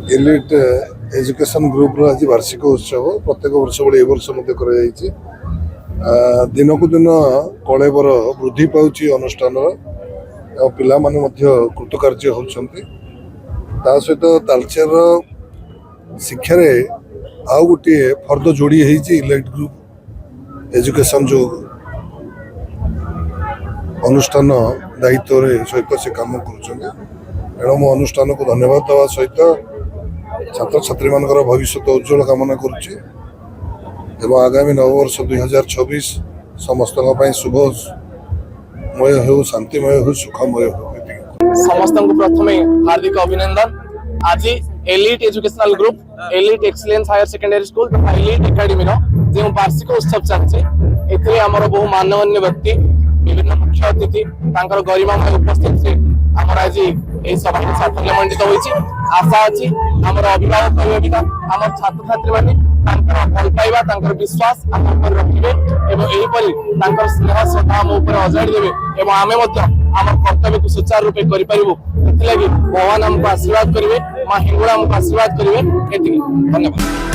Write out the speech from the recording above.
Elite education group आज वार्षिक उत्सव प्रत्येक वर्ष भाई वर्ष दिन को दिन कलेबर वृद्धि पाँच अनुष्ठान पिला कृतकार्य होती सहित तालचेर शिक्षा आउ गोटे फर्द जोड़ी इलेक्ट ग्रुप एजुकेशन जो अनुष्ठान दायित्व सहित से कम करुँ मो अनुष्ठान को धन्यवाद देवा सहित छात्र छात्री मान भविष्य उज्जवल कामना करुच्ची आगामी नववर्ष 2026 समस्त शुभमय हो शांतिमय हो सुखमय हो। समस्त प्रथम हार्दिक अभिनंदन। आज elite educational group elite excellence higher secondary school तथा एलिट एकेडमी जो वार्षिक उत्सव चलती आमर बहु मानवन्य व्यक्ति विभिन्न मुख्य अतिथि गरिमामय उपस्थित से आमर आज सभा साफल्य मंडित होती। आशा अच्छी आमर अभिभावक अभिभाविका आम छात्र छात्री मैंने भल पाइबा विश्वास आम रखिए और स्नेह श्रद्धा आम अजाड़ी देवे और आम कर्तव्य को सुचारू रूपे करें भगवान आमको आशीर्वाद करेंगे माँ हिंगुड़ा आमको आशीर्वाद करेंगे। धन्यवाद।